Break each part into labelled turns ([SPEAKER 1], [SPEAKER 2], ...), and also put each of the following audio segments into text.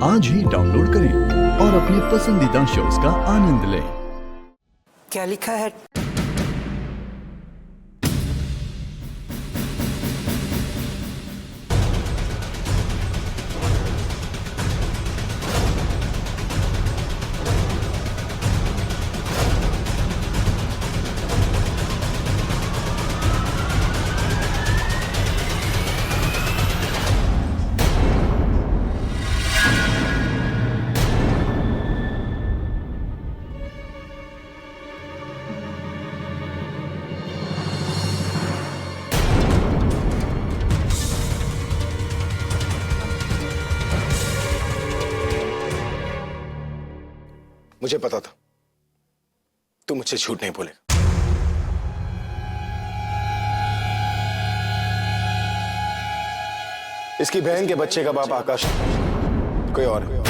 [SPEAKER 1] आज ही डाउनलोड करें और अपने पसंदीदा शोज का आनंद लें।
[SPEAKER 2] क्या लिखा है?
[SPEAKER 3] मुझे पता था तू मुझसे झूठ नहीं बोलेगा। इसकी बहन के बच्चे का बाप आकाश कोई और है।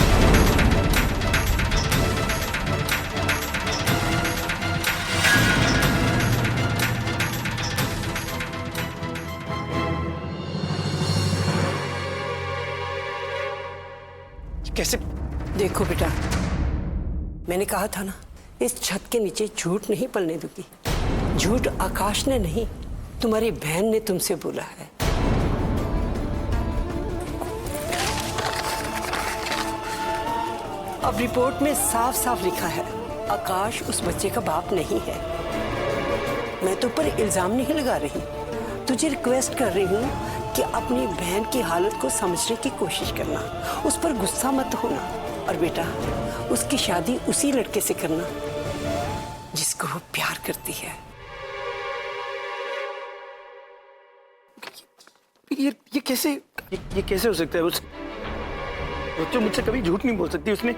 [SPEAKER 2] कैसे? देखो बेटा, मैंने कहा था ना, इस छत के नीचे झूठ नहीं पलने दूंगी। झूठ आकाश ने नहीं, तुम्हारी बहन ने तुमसे बोला है। अब रिपोर्ट में साफ साफ लिखा है, आकाश उस बच्चे का बाप नहीं है। मैं तो ऊपर इल्जाम नहीं लगा रही, तुझे रिक्वेस्ट कर रही हूँ कि अपनी बहन की हालत को समझने की कोशिश करना, उस पर गुस्सा मत होना, और बेटा उसकी शादी उसी लड़के से करना जिसको वो प्यार करती है।
[SPEAKER 4] ये कैसे हो सकता है? बच्चों मुझसे कभी झूठ नहीं बोल सकती। उसने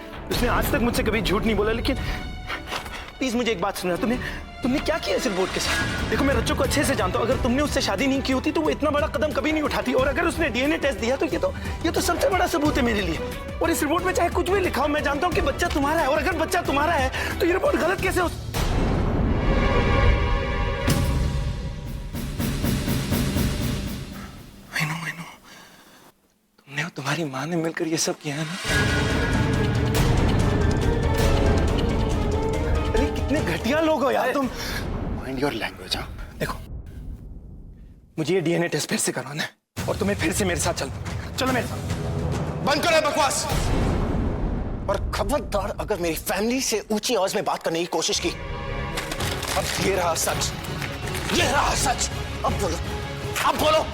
[SPEAKER 4] आज तक मुझसे कभी झूठ नहीं बोला। लेकिन प्लीज मुझे एक बात सुना, तुमने क्या किया इस रिपोर्ट के साथ? देखो, मैं रच्चू को अच्छे से जानता हूँ। अगर तुमने उससे शादी नहीं की होती तो वो इतना बड़ा कदम कभी नहीं उठाती। और अगर उसने डीएनए टेस्ट दिया तो ये तो सबसे बड़ा सबूत है मेरे लिए। और इस रिपोर्ट में चाहे कुछ भी लिखा हो, मैं जानता हूँ कि बच्चा तुम्हारा है। और अगर बच्चा तुम्हारा है तो ये रिपोर्ट गलत कैसे हो? I know। तुमने और तुम्हारी माँ ने मिलकर ये सब किया है ना? कितने घटिया लोग हो यार तुम।
[SPEAKER 3] Mind your language. हाँ,
[SPEAKER 4] देखो, मुझे ये डीएनए टेस्ट फिर से करवाना है और तुम्हें फिर से मेरे साथ चलो मेरे साथ।
[SPEAKER 3] बंद करो बकवास। और खबरदार अगर मेरी फैमिली से ऊंची आवाज में बात करने की कोशिश की। अब ये रहा सच, ये रहा सच। अब बोलो।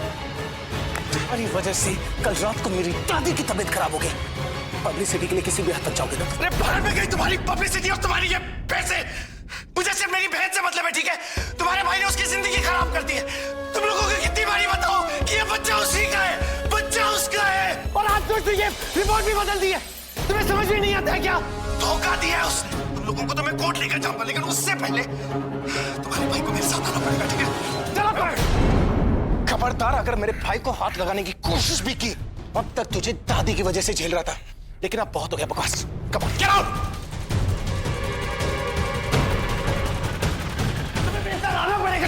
[SPEAKER 3] तुम्हारी वजह से कल रात को मेरी दादी की तबीयत खराब हो गई। पब्लिसिटी के लिए किसी भी हद तक जाओगे ना?
[SPEAKER 5] अरे बाहर में गई तुम्हारी पब्लिसिटी और तुम्हारी ये पैसे। मुझे सिर्फ मेरी बहन से मतलब है, ठीक है? तुम्हारे भाई ने उसकी जिंदगी खराब कर दी है। तुम लोगों को कितनी बारी बताओ कि ये बच्चा उसी का है, बच्चा उसका है।
[SPEAKER 4] और आज तो ये रिपोर्ट भी बदल दी है। तुम्हें समझ में नहीं आता है क्या?
[SPEAKER 5] धोखा दिया है उसने। तुम लोगों को तो मैं कोर्ट लेकर जाऊंगा, लेकिन उससे पहले तुम्हारे भाई को मेरे साथ आना पड़ेगा, ठीक है?
[SPEAKER 4] चलो।
[SPEAKER 3] खबरदार अगर मेरे भाई को हाथ लगाने की कोशिश भी की। अब तक तुझे दादी की वजह से झेल रहा था, लेकिन अब बहुत हो गया बकवास। Come on, get out.
[SPEAKER 4] आना पड़ेगा।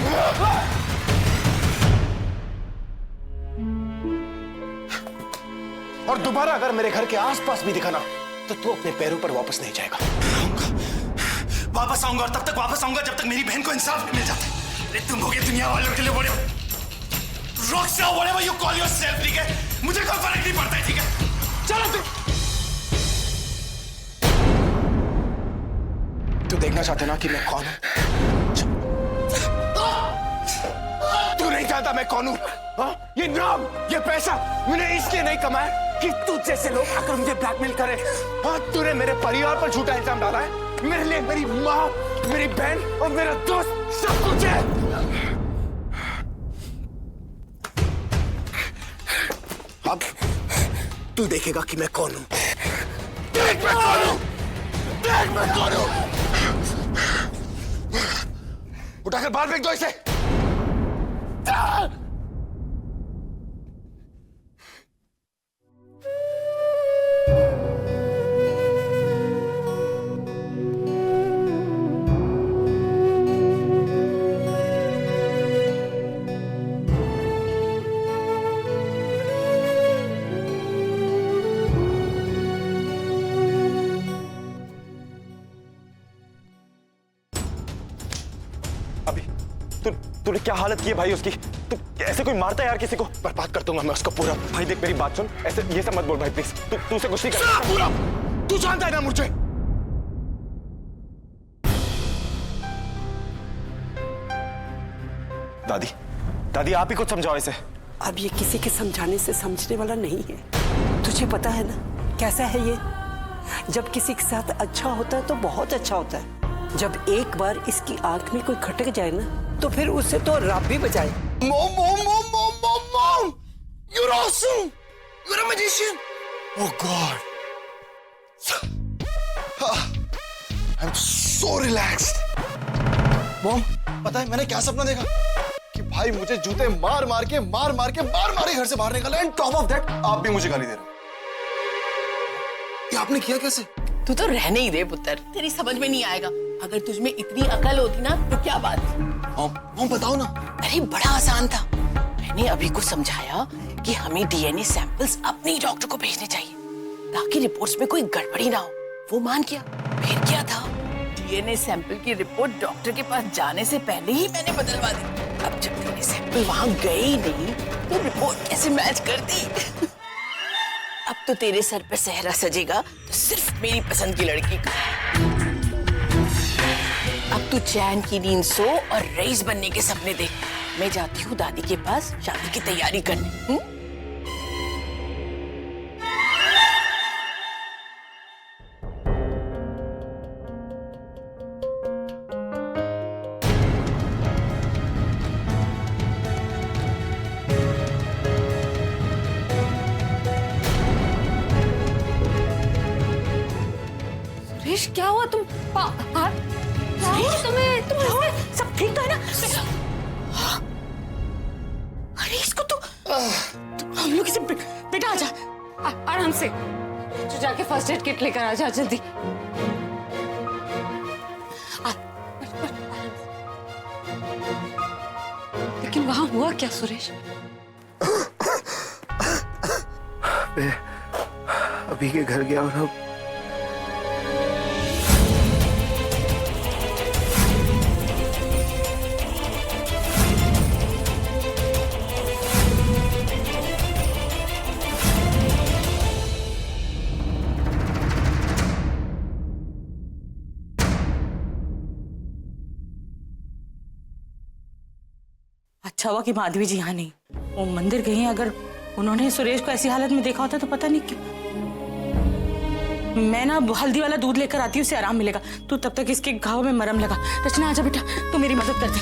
[SPEAKER 3] और दोबारा अगर मेरे घर के आसपास भी दिखा ना, तो तू अपने पैरों पर वापस नहीं जाएगा।
[SPEAKER 5] वापस आऊंगा, और तब तक वापस आऊंगा जब तक मेरी बहन को इंसाफ नहीं मिल जाता। अरे तुम हो गए दुनिया वालों के लिए बड़े Rockstar, whatever you call yourself, ठीक है? मुझे कोई फर्क नहीं पड़ता है, ठीक है? चलो
[SPEAKER 3] तू देखना चाहते ना कि मैं कौन हूं? तू नहीं जानता मैं कौन हूं? ये नाम, ये पैसा मैंने इसलिए नहीं कमाया कि तू जैसे लोग आकर मुझे ब्लैकमेल करे। तूने मेरे परिवार पर झूठा इल्जाम डाला है। मेरे लिए मेरी माँ, मेरी बहन और मेरा दोस्त सब कुछ है। अब तू देखेगा कि मैं कौन हूं। देख मैं कौन हूं, देख मैं कौन हूं। उठाकर बाहर फेंक दो इसे।
[SPEAKER 5] तूने क्या हालत की है भाई उसकी? तू ऐसे कोई मारता है यार किसी को?
[SPEAKER 3] बर्बाद कर दूंगा मैं उसको पूरा।
[SPEAKER 5] भाई देख मेरी बात सुन, ऐसे ये सब मत बोल भाई प्लीज। तू उसे कुछ नहीं कर
[SPEAKER 3] सुना पूरा। तू जानता है ना मुझे।
[SPEAKER 5] दादी, दादी आप ही कुछ समझाओ इसे।
[SPEAKER 2] अब ये किसी के समझाने से समझने वाला नहीं है। तुझे पता है ना कैसा है ये? जब किसी के साथ अच्छा होता है तो बहुत अच्छा होता है। जब एक बार इसकी आंख में कोई खटक जाए ना तो फिर उससे तो रब भी बचाए।
[SPEAKER 3] Mom, mom, mom, mom, mom, mom! You're awesome! You're a magician! Oh God! I'm so relaxed. Mom, पता है मैंने क्या सपना देखा? कि भाई मुझे जूते मार मार के घर से बाहर निकाला एंड टॉप ऑफ दैट आप भी मुझे गाली दे रहे हो। ये आपने किया कैसे?
[SPEAKER 6] तू तो रहने ही दे पुत्र, तेरी समझ में नहीं आएगा। अगर तुझमें इतनी अकल होती ना तो क्या बात।
[SPEAKER 3] मॉम बताओ ना।
[SPEAKER 6] अरे बड़ा आसान था। मैंने अभी को समझाया कि हमें डीएनए सैंपल्स अपने ही डॉक्टर को भेजने चाहिए ताकि रिपोर्ट्स में कोई गड़बड़ी ना हो। वो मान गया। फिर क्या था, डीएनए सैंपल की रिपोर्ट डॉक्टर के पास जाने से पहले ही मैंने बदलवा दी। अब जब डीएनए सैंपल वहां गए ही नहीं तो रिपोर्ट कैसे मैच करती? अब तो तेरे सर पे सेहरा सजेगा तो सिर्फ मेरी पसंद की लड़की का। अब तू चैन की नींद सो और रईस बनने के सपने देख। मैं जाती हूँ दादी के पास शादी की तैयारी करने।
[SPEAKER 7] सुरेश क्या हुआ? तुम तुम्हें सब ठीक तो है ना?
[SPEAKER 6] अरे इसको तो
[SPEAKER 7] हम लोग इसे बेटा आजा आराम से। तू जाके फर्स्ट एड किट लेकर आजा जल्दी। लेकिन वहां हुआ क्या सुरेश?
[SPEAKER 4] मैं अभी के घर गया और अब
[SPEAKER 7] अच्छा हुआ कि माधवी जी यहाँ नहीं। वो मंदिर गई हैं। अगर उन्होंने सुरेश को ऐसी हालत में देखा होता तो पता नहीं क्यों। मैं ना हल्दी वाला दूध लेकर आती हूँ, उससे आराम मिलेगा। तू तब तक इसके घाव में मरहम लगा। रचना आजा बेटा, तू मेरी मदद कर दे।